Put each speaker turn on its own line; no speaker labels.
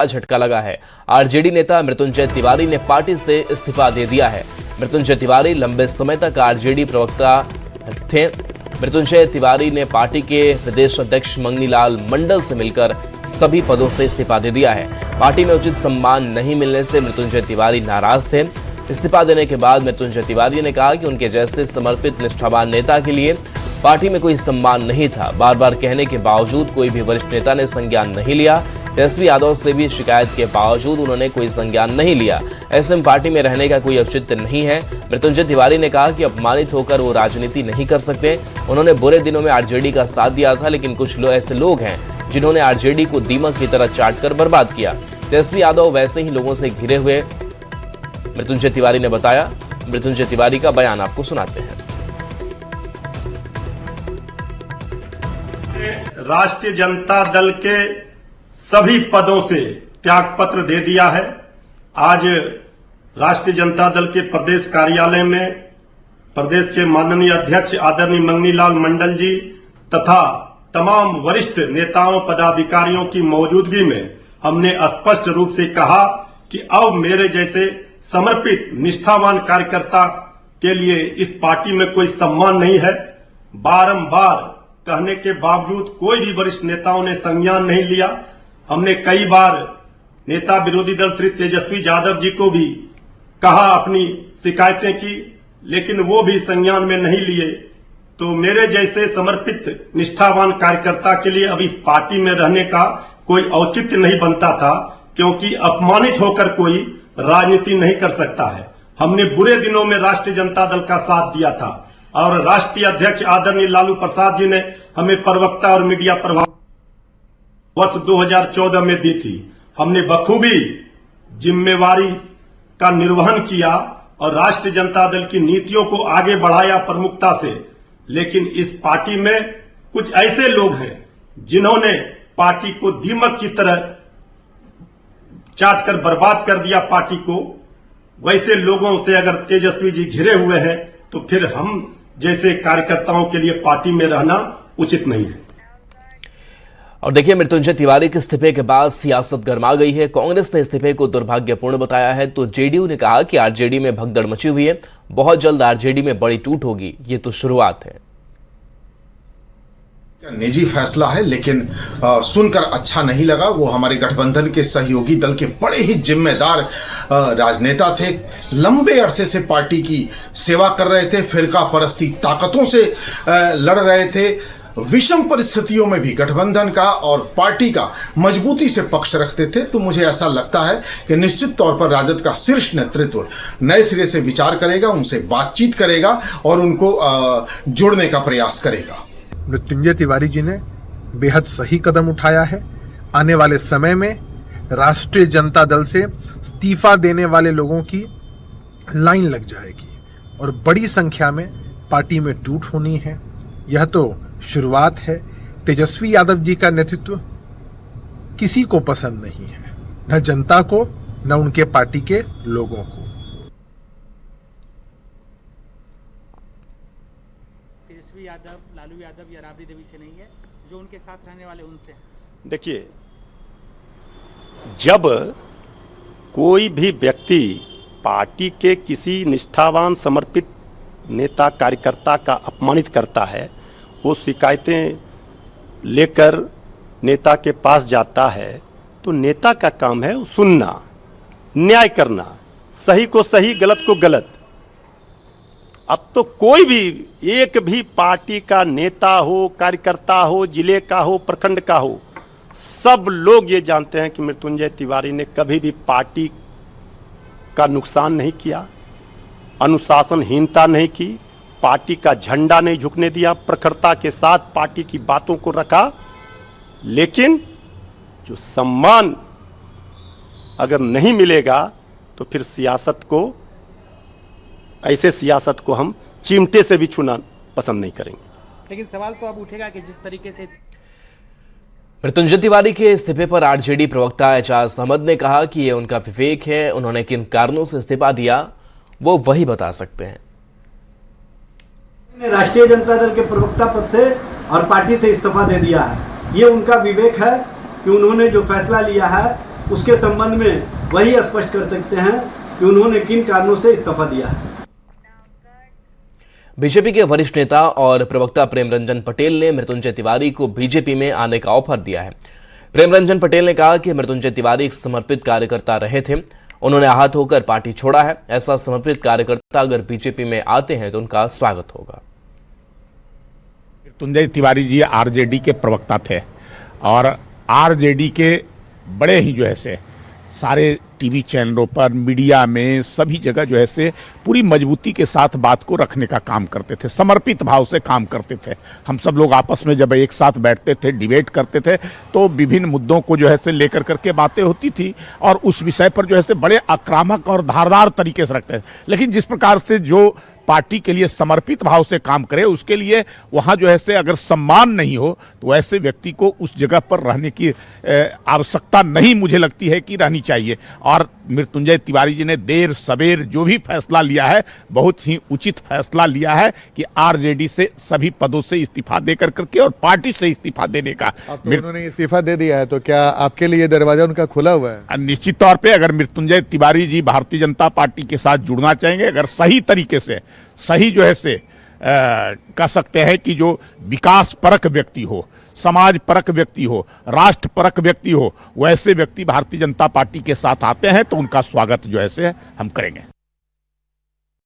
झटका लगा है। आरजेडी नेता मृत्युंजय तिवारी ने पार्टी से इस्तीफा दे दिया है। मृत्युंजय तिवारी लंबे समय तक आरजेडी प्रवक्ता थे। मृत्युंजय तिवारी ने पार्टी के प्रदेश अध्यक्ष मंगनीलाल मंडल से मिलकर सभी पदों से इस्तीफा दे दिया है। पार्टी में उचित सम्मान नहीं मिलने से मृत्युंजय तिवारी नाराज थे। इस्तीफा देने के बाद मृत्युंजय तिवारी ने कहा कि उनके जैसे समर्पित निष्ठावान नेता के लिए पार्टी में कोई सम्मान नहीं था। बार बार कहने के बावजूद कोई भी वरिष्ठ नेता ने संज्ञान नहीं लिया। तेजस्वी यादव से भी शिकायत के बावजूद उन्होंने कोई संज्ञान नहीं लिया। ऐसे में पार्टी में रहने का कोई औचित्य नहीं है। मृत्युंजय तिवारी ने कहा कि अपमानित होकर वो राजनीति नहीं कर सकते। उन्होंने बुरे दिनों में आरजेडी का साथ दिया था, लेकिन कुछ ऐसे लोग हैं जिन्होंने आरजेडी को दीमक की तरह चाटकर बर्बाद किया। तेजस्वी यादव वैसे ही लोगों से घिरे हुए, मृत्युंजय तिवारी ने बताया। मृत्युंजय तिवारी का बयान आपको सुनाते हैं।
राष्ट्रीय जनता दल के सभी पदों से त्यागपत्र दे दिया है। आज राष्ट्रीय जनता दल के प्रदेश कार्यालय में प्रदेश के माननीय अध्यक्ष आदरणीय मंगनीलाल मंडल जी तथा तमाम वरिष्ठ नेताओं पदाधिकारियों की मौजूदगी में हमने स्पष्ट रूप से कहा कि अब मेरे जैसे समर्पित निष्ठावान कार्यकर्ता के लिए इस पार्टी में कोई सम्मान नहीं है। बारंबार कहने के बावजूद कोई भी वरिष्ठ नेताओं ने संज्ञान नहीं लिया। हमने कई बार नेता विरोधी दल श्री तेजस्वी यादव जी को भी कहा, अपनी शिकायतें की, लेकिन वो भी संज्ञान में नहीं लिए। तो मेरे जैसे समर्पित निष्ठावान कार्यकर्ता के लिए अब इस पार्टी में रहने का कोई औचित्य नहीं बनता था, क्योंकि अपमानित होकर कोई राजनीति नहीं कर सकता है। हमने बुरे दिनों में राष्ट्रीय जनता दल का साथ दिया था और राष्ट्रीय अध्यक्ष आदरणीय लालू प्रसाद जी ने हमें प्रवक्ता और मीडिया प्रभाव वर्ष 2014 में दी थी। हमने बखूबी जिम्मेवारी का निर्वहन किया और राष्ट्रीय जनता दल की नीतियों को आगे बढ़ाया प्रमुखता से। लेकिन इस पार्टी में कुछ ऐसे लोग हैं जिन्होंने पार्टी को दीमक की तरह चाटकर बर्बाद कर दिया पार्टी को। वैसे लोगों से अगर तेजस्वी जी घिरे हुए हैं तो फिर हम जैसे कार्यकर्ताओं के लिए पार्टी में रहना उचित नहीं है।
और देखिए, मृत्युंजय तिवारी के इस्तीफे के बाद सियासत गर्मा गई है। कांग्रेस ने इस्तीफे को दुर्भाग्यपूर्ण बताया है, तो जेडीयू ने कहा कि आरजेडी में भगदड़ मची हुई है, बहुत जल्द आरजेडी में बड़ी टूट होगी, ये तो शुरुआत है।
निजी फैसला है, लेकिन सुनकर अच्छा नहीं लगा। वो हमारे गठबंधन के सहयोगी दल के बड़े ही जिम्मेदार राजनेता थे, लंबे अरसे से पार्टी की सेवा कर रहे थे, फिरका परस्ती ताकतों से लड़ रहे थे। विषम परिस्थितियों में भी गठबंधन का और पार्टी का मजबूती से पक्ष रखते थे। तो मुझे ऐसा लगता है कि निश्चित तौर पर राजद का शीर्ष नेतृत्व नए सिरे से विचार करेगा, उनसे बातचीत करेगा और उनको जोड़ने का प्रयास करेगा।
मृत्युंजय तिवारी जी ने बेहद सही कदम उठाया है। आने वाले समय में राष्ट्रीय जनता दल से इस्तीफा देने वाले लोगों की लाइन लग जाएगी और बड़ी संख्या में पार्टी में टूट होनी है। यह तो शुरुआत है। तेजस्वी यादव जी का नेतृत्व किसी को पसंद नहीं है, न जनता को, न उनके पार्टी के लोगों को।
तेजस्वी यादव, लालू यादव या राबड़ी देवी से नहीं है, जो उनके साथ रहने वाले उनसे।
देखिए, जब कोई भी व्यक्ति पार्टी के किसी निष्ठावान समर्पित नेता कार्यकर्ता का अपमानित करता है, वो शिकायतें लेकर नेता के पास जाता है, तो नेता का काम है सुनना, न्याय करना, सही को सही, गलत को गलत। अब तो कोई भी एक भी पार्टी का नेता हो, कार्यकर्ता हो, जिले का हो, प्रखंड का हो, सब लोग ये जानते हैं कि मृत्युंजय तिवारी ने कभी भी पार्टी का नुकसान नहीं किया, अनुशासनहीनता नहीं की, पार्टी का झंडा नहीं झुकने दिया, प्रखरता के साथ पार्टी की बातों को रखा। लेकिन जो सम्मान अगर नहीं मिलेगा तो फिर सियासत को, ऐसे सियासत को हम चिमटे से भी छूना पसंद नहीं करेंगे।
लेकिन सवाल तो अब उठेगा कि जिस तरीके से
मृत्युंजय तिवारी के इस्तीफे पर आरजेडी प्रवक्ता एजाज अहमद ने कहा कि यह उनका विवेक है, उन्होंने किन कारणों से इस्तीफा दिया वो वही बता सकते हैं।
राष्ट्रीय जनता दल के प्रवक्ता पद से और पार्टी से इस्तीफा दे दिया है। ये उनका विवेक है कि उन्होंने जो फैसला लिया है उसके संबंध में वही स्पष्ट कर सकते हैं कि उन्होंने किन कारणों से इस्तीफा दिया है।
बीजेपी के वरिष्ठ नेता और प्रवक्ता प्रेम रंजन पटेल ने मृत्युंजय तिवारी को बीजेपी में आने का ऑफर दिया है। प्रेम रंजन पटेल ने कहा कि मृत्युंजय तिवारी एक समर्पित कार्यकर्ता रहे थे, उन्होंने आहत होकर पार्टी छोड़ा है। ऐसा समर्पित कार्यकर्ता अगर बीजेपी में आते हैं तो उनका स्वागत होगा।
मृत्युंजय तिवारी जी आरजेडी के प्रवक्ता थे और आरजेडी के बड़े ही जो है से सारे टीवी चैनलों पर, मीडिया में, सभी जगह जो है से पूरी मजबूती के साथ बात को रखने का काम करते थे, समर्पित भाव से काम करते थे। हम सब लोग आपस में जब एक साथ बैठते थे, डिबेट करते थे, तो विभिन्न मुद्दों को जो है से लेकर करके बातें होती थी और उस विषय पर जो है से बड़े आक्रामक और धारदार तरीके से रखते थे। लेकिन जिस प्रकार से जो पार्टी के लिए समर्पित भाव से काम करे, उसके लिए वहाँ जो है से अगर सम्मान नहीं हो तो ऐसे व्यक्ति को उस जगह पर रहने की आवश्यकता नहीं मुझे लगती है कि रहनी चाहिए। और मृत्युंजय तिवारी जी ने देर सवेर जो भी फैसला लिया है, बहुत ही उचित फैसला लिया है कि आरजेडी से सभी पदों से इस्तीफा देकर करके और पार्टी से इस्तीफा देने का।
उन्होंने इस्तीफा दे दिया है तो क्या आपके लिए दरवाजा उनका खुला हुआ है?
निश्चित तौर पे अगर मृत्युंजय तिवारी जी भारतीय जनता पार्टी के साथ जुड़ना चाहेंगे, अगर सही तरीके से, सही जो है से कह सकते हैं कि जो विकास परक व्यक्ति हो, समाज परक व्यक्ति हो, राष्ट्र परक व्यक्ति हो, वैसे व्यक्ति भारतीय जनता पार्टी के साथ आते हैं तो उनका स्वागत जो है से हम करेंगे।